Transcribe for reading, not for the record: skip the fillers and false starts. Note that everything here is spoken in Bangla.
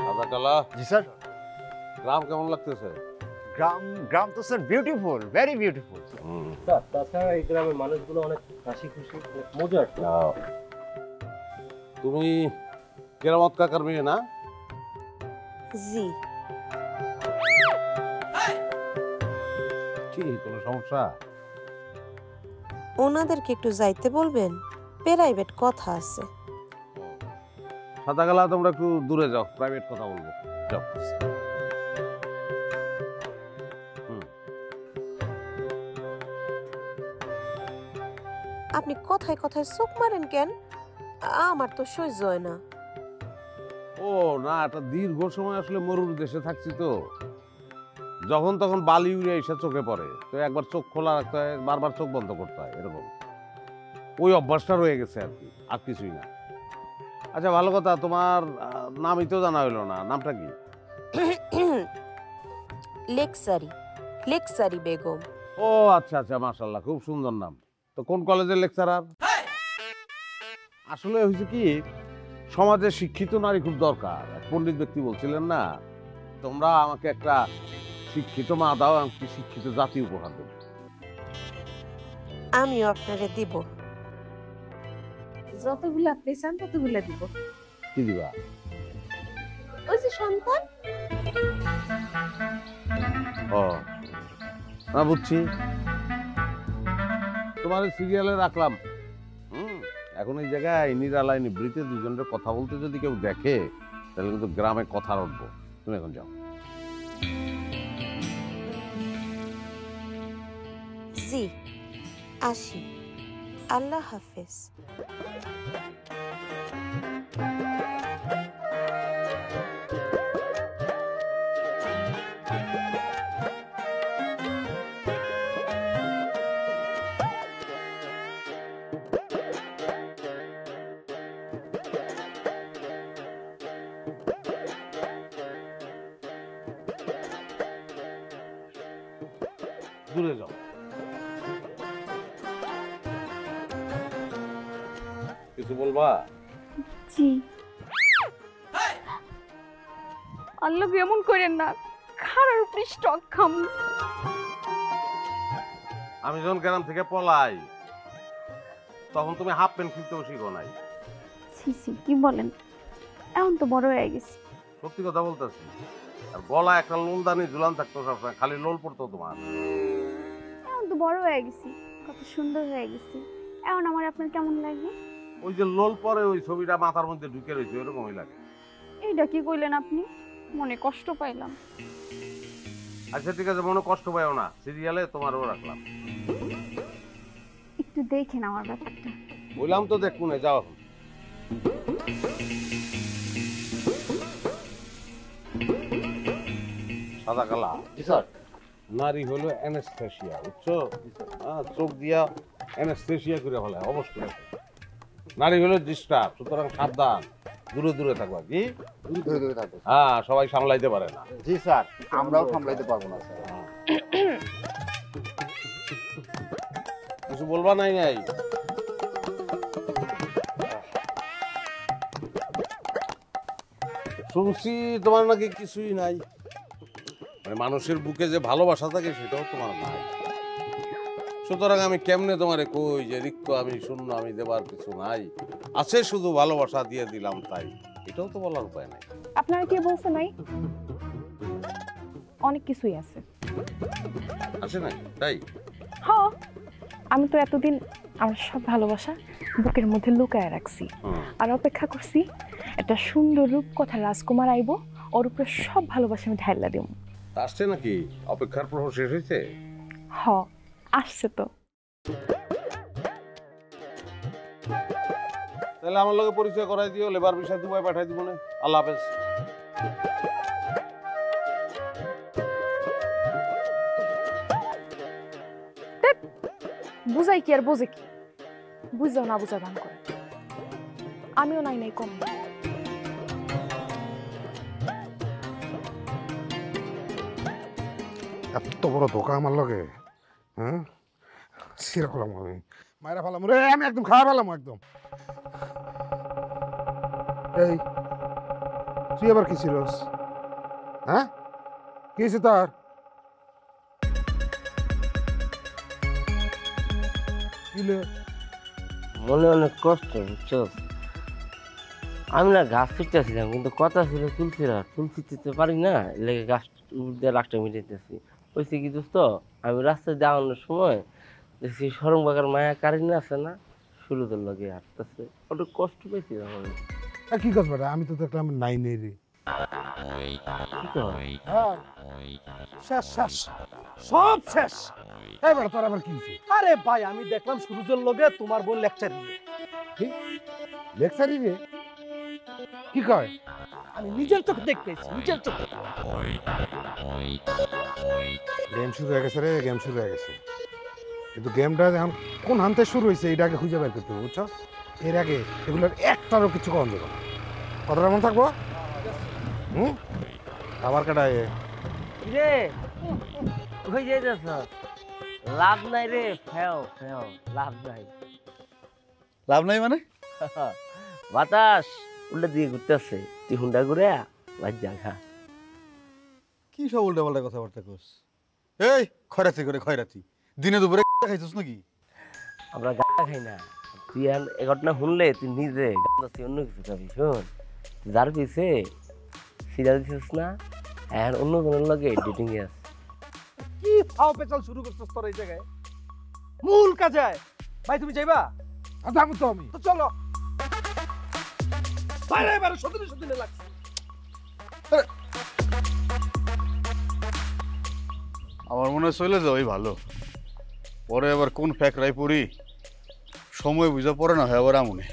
দাদা কালা। জি স্যার। গ্রাম কেমন লাগতেছে? গ্রাম গ্রাম তো sir beautiful, very beautiful. Sir তাছাড়া এই গ্রামের মানুষগুলো অনেক হাসি খুশি, অনেক মজার। তুমি কেরামত কাকার মেয়ে না? জি। কি কোনো সমস্যা? ওনাদেরকে একটু যাইতে বলবেন, প্রাইভেট কথা আছে। সাদা কালা, তোমরা একটু দূরে যাও, প্রাইভেট কথা বলবো। যাও। আপনি কথায় কথায় চোখ মারেন কেন? আমার তো সহ্য হয় না। ও না, একটা দীর্ঘ সময় আসলে মরুর দেশে থাকছি তো, যখন তখন বালি উড়ে এসে চোখে পড়ে, তো একবার চোখ খোলা রাখতে হয়, বারবার চোখ বন্ধ করতে হয়, এরকম ওই অভ্যাসটা রয়ে গেছে আর কি, আর কিছুই না। আচ্ছা ভালো কথা, তোমার নামই তো জানা হইলো না, নামটা কি? লেকচারি, লেকচারি বেগম। ও আচ্ছা আচ্ছা, মাশাআল্লাহ, খুব সুন্দর নাম। তো কোন কলেজের লেকচারার? আসলে হয়েছে কি, সমাজে শিক্ষিত নারী খুব দরকার। এক পণ্ডিত ব্যক্তি বলছিলেন না, তোমরা আমাকে একটা শিক্ষিত মা দাও, আমাকে শিক্ষিত জাতি উপহার দেব। আমিও আপনারে দিব। যতগুলো আপনি চান ততগুলো দিব। কি দিবা? ওই যে সন্তান। ও না, বুঝছি। তোমার সিরিয়ালে রাখলাম। এখন এই জায়গায় নিরালায় নিবৃতে দুজনের কথা বলতে যদি কেউ দেখে, তাহলে কিন্তু গ্রামে কথা উঠবো। তুমি এখন যাও। জি, আসি। আল্লাহ হাফেজ। দূরে যাও। কিছু বলবা? জি। আল্লাহ এমন করেন না, খারার উপরে স্টক খাম। আমি যখন গ্রাম থেকে পলাই, তখন তুমি হাফ প্যান্ট কিনতেও শিখো নাই। ছি ছি, কি বলেন? এখন তো বড় হয়ে গেছি। সত্যি কথা বলতেছি। আর গলা একটা লোলদানি ঝুলান থাকতো সবসময়, খালি লোল পড়তো তোমার। এখন তো বড় হয়ে গেছি, কত সুন্দর হয়ে গেছি। এখন আমার আপনার কেমন লাগে? ওই যে লোল পরে ওই ছবিটা মাথার মধ্যে ঢুকে রয়েছে, ওরকমই লাগে। এইটা কি কইলেন আপনি? মনে কষ্ট পাইলাম। আচ্ছা ঠিক আছে, মনে কষ্ট পাইও না, সিরিয়ালে তোমারও রাখলাম। একটু দেখেন আমার ব্যাপারটা। বললাম তো দেখুন, যাও এখন। সাদা কালা। স্যার নারী হলো অ্যানেস্থেসিয়া, বুঝছো? চোখ দিয়া অ্যানেস্থেসিয়া করে ফেলে, অবশ করে ফেলে। নারী হলো ডিস্টার্ব, সুতরাং সাবধান, দূরে দূরে থাকবা। কি? দূরে দূরে থাকো। হ্যাঁ, সবাই সামলাইতে পারে না। জি স্যার, আমরাও সামলাইতে পারবো না স্যার। কিছু বলবা? নাই নাই। শুনছি তোমার নাকি কিছুই নাই, মানে মানুষের বুকে যে ভালোবাসা থাকে সেটাও তোমার নাই। সুতরাং আমি কেমনে তোমারে কই যে রিক্ত আমি, শূন্য আমি, দেবার কিছু নাই, আছে শুধু ভালোবাসা দিয়ে দিলাম তাই, এটাও তো বলার উপায় নাই। আপনারা কে বলছে নাই? অনেক কিছুই আছে। আছে না? তাই হ্যাঁ, আমি তো এতদিন আমার সব ভালোবাসা বুকের মধ্যে লুকায় রাখছি, আর অপেক্ষা করছি একটা সুন্দর রূপকথা রাজকুমার আইব, ওর উপরে সব ভালোবাসা আমি ঢাইলা দিব। আসছে নাকি? অপেক্ষার প্রহর শেষ হয়েছে? হ, আসছে তো। তাহলে আমার লগে পরিচয় করাই দিও, লেবার বিষয় দুবাই পাঠাই দিব না। আল্লাহ হাফেজ। বুঝাই কি আর বোঝে কি, বুঝাও না বুঝা ভান করে। আমিও নাই নাই কম। এত বড় ধোকা আমার লগে, হ্যাঁ? ছিঁড়ে ফেলাম আমি, মায়েরা ফেলাম রে, আমি একদম খাওয়া ফেলাম একদম। এই তুই আবার কি ছিলস? হ্যাঁ, কি হয়েছে তার? মনে অনেক কষ্ট বুঝছো। আমি না গাছ ছিটতেছিলাম, কিন্তু কথা ছিল চুল ছিটতে পারি না, লেগে গাছ দিয়ে রাগটা মিটাইতেছি। হয়েছে কি দোস্ত, আমি রাস্তায় যাওয়ানোর সময় দেখছি সরম বাগার মায়া কারিনা আছে না, সুরুদের লগে আসতেছে, ওটা কষ্ট পেয়েছি আমি। কি কাজ বেটা, আমি তো দেখলাম নাই নেই রে। কি কয়? শেষ শেষ সব শেষ। এই বেটা তোর আবার কি হয়েছে? আরে ভাই, আমি দেখলাম সুরজের লগে তোমার বোন লেকচার দিয়ে। লেকচারি রে? কি কয়? আমি নিজের চোখে দেখতেছি, নিজের চোখে। গেম শুরু হয়ে গেছে রে, গেম শুরু হয়ে গেছে। কিন্তু গেমটা এখন কোন হান্তে শুরু হয়েছে এটা আগে খুঁজে বের করতে হবে, বুঝছো? এর আগে এগুলোর একটারও কিছু কম দেবো না। কথাটা মনে থাকবো? হুম, আবার কাটায় রে কই যাইতেছ? লাভ নাই রে, ফেও ফেও, লাভ নাই। লাভ নাই মানে? বাতাস উল্টা দিয়ে ঘুরতেছে, তুই হুন্ডা ঘুরে বাজ্যা খা। কি সব উল্টা পাল্টা কথাবার্তা কস? এই খয়রাতি করে খয়রাতি, দিনে দুপুরে খাইছিস নাকি? আমরা গাঁজা খাই না। তুই এ ঘটনা শুনলে তুই নিজে গাঁজা অন্য কিছু খাবি। শোন, যার পিছে সিরিয়াল দিছিস না, এখন অন্য জনের লগে ডেটিং এ আছে। কি ফাও পেচাল শুরু করছিস তোর এই জায়গায়? মূল কাজে আয়। ভাই তুমি যাইবা? যাবো তো আমি। তো চলো। বাইরে বাইরে সদিনে সদিনে লাগছে। আমার মনে হয় চলে যাওয়াই ভালো, পরে আবার কোন ফ্যাকরাই পড়ি সময় বুঝা পড়ে না হয় আবার আমনে।